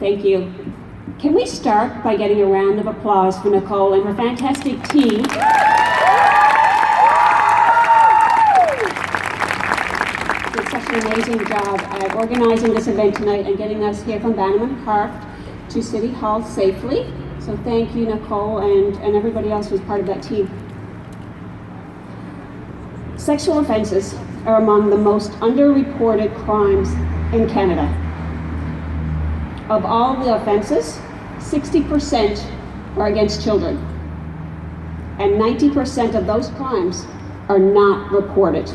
Thank you. Can we start by getting a round of applause for Nicole and her fantastic team? Did such an amazing job at organizing this event tonight and getting us here from Bannerman Park to City Hall safely. So thank you, Nicole, and everybody else who's part of that team. Sexual offenses are among the most underreported crimes in Canada. Of all the offenses, 60% are against children, and 90% of those crimes are not reported.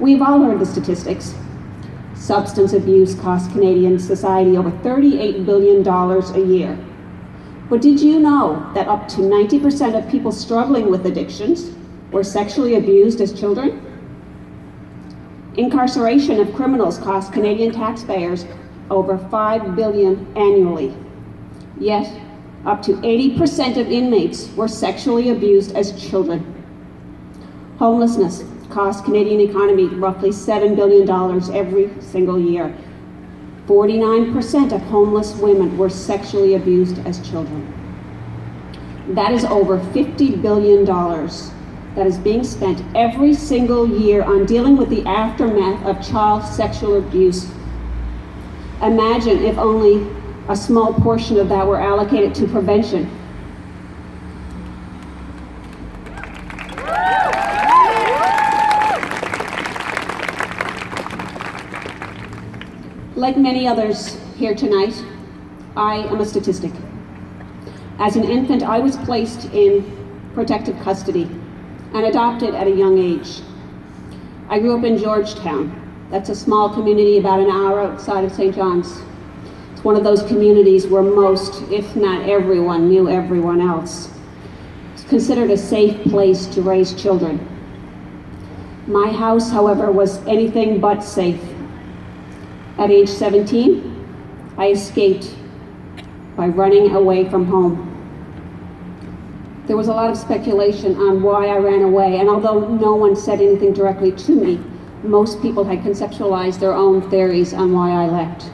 We've all heard the statistics. Substance abuse costs Canadian society over $38 billion a year. But did you know that up to 90% of people struggling with addictions were sexually abused as children? Incarceration of criminals costs Canadian taxpayers over $5 billion annually. Yet, up to 80% of inmates were sexually abused as children. Homelessness costs Canadian economy roughly $7 billion every single year. 49% of homeless women were sexually abused as children. That is over $50 billion that is being spent every single year on dealing with the aftermath of child sexual abuse. Imagine if only a small portion of that were allocated to prevention. Like many others here tonight, I am a statistic. As an infant, I was placed in protective custody and adopted at a young age. I grew up in Georgetown. That's a small community about an hour outside of St. John's. It's one of those communities where most, if not everyone, knew everyone else. It's considered a safe place to raise children. My house, however, was anything but safe. At age 17, I escaped by running away from home. There was a lot of speculation on why I ran away, and although no one said anything directly to me, most people had conceptualized their own theories on why I left.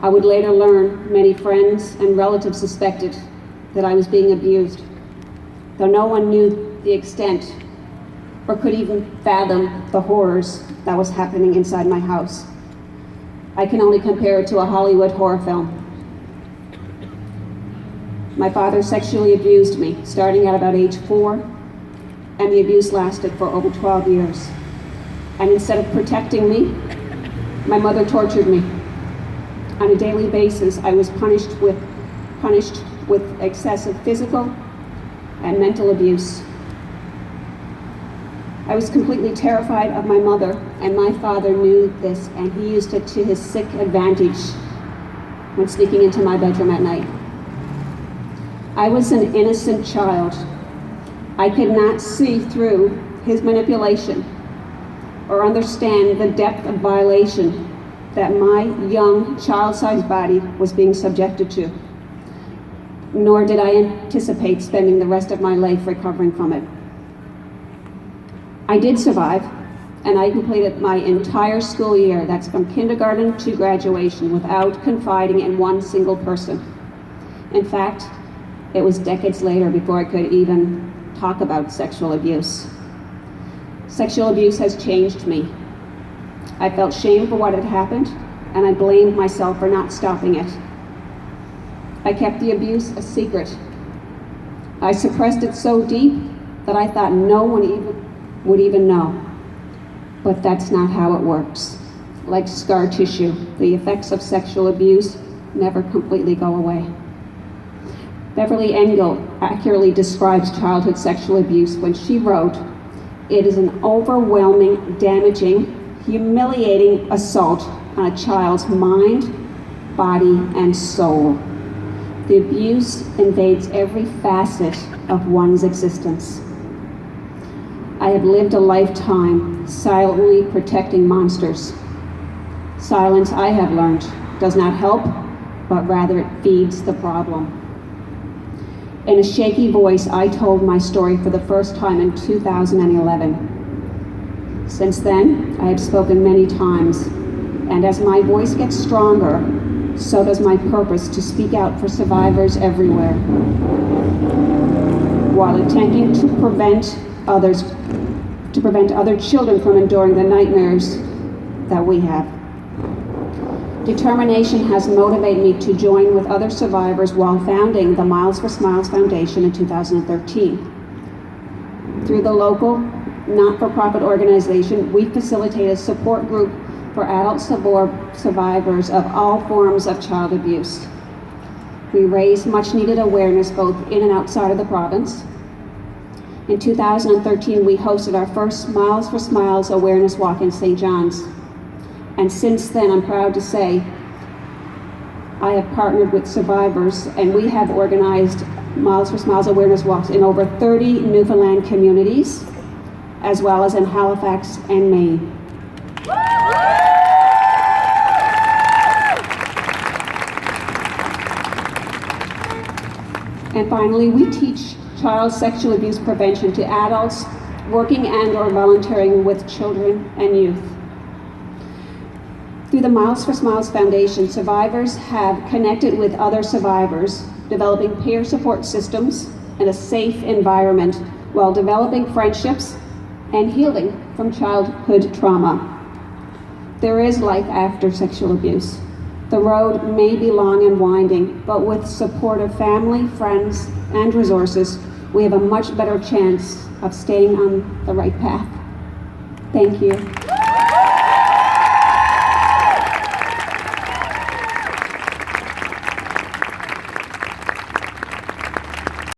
I would later learn many friends and relatives suspected that I was being abused, though no one knew the extent or could even fathom the horrors that was happening inside my house. I can only compare it to a Hollywood horror film. My father sexually abused me, starting at about age 4, and the abuse lasted for over 12 years. And instead of protecting me, my mother tortured me. On a daily basis, I was punished with excessive physical and mental abuse. I was completely terrified of my mother, and my father knew this, and he used it to his sick advantage when sneaking into my bedroom at night. I was an innocent child. I could not see through his manipulation or understand the depth of violation that my young, child-sized body was being subjected to. Nor did I anticipate spending the rest of my life recovering from it. I did survive, and I completed my entire school year, that's from kindergarten to graduation, without confiding in one single person. In fact, it was decades later before I could even talk about sexual abuse. Sexual abuse has changed me. I felt shame for what had happened, and I blamed myself for not stopping it. I kept the abuse a secret. I suppressed it so deep that I thought no one would even know. But that's not how it works. Like scar tissue, the effects of sexual abuse never completely go away. Beverly Engel accurately describes childhood sexual abuse when she wrote, "It is an overwhelming, damaging, humiliating assault on a child's mind, body, and soul. The abuse invades every facet of one's existence. I have lived a lifetime silently protecting monsters. Silence, I have learned, does not help, but rather it feeds the problem." In a shaky voice, I told my story for the first time in 2011. Since then, I have spoken many times, and as my voice gets stronger, so does my purpose to speak out for survivors everywhere, while attempting to prevent other children from enduring the nightmares that we have. Determination has motivated me to join with other survivors while founding the Miles for Smiles Foundation in 2013. Through the local not-for-profit organization, we facilitate a support group for adult survivors of all forms of child abuse. We raise much-needed awareness both in and outside of the province. In 2013, we hosted our first Miles for Smiles awareness walk in St. John's. And since then, I'm proud to say, I have partnered with survivors, and we have organized Miles for Smiles awareness walks in over 30 Newfoundland communities, as well as in Halifax and Maine. And finally, we teach child sexual abuse prevention to adults working and/or volunteering with children and youth. Through the Miles for Smiles Foundation, survivors have connected with other survivors, developing peer support systems and a safe environment while developing friendships and healing from childhood trauma. There is life after sexual abuse. The road may be long and winding, but with support of family, friends, and resources, we have a much better chance of staying on the right path. Thank you.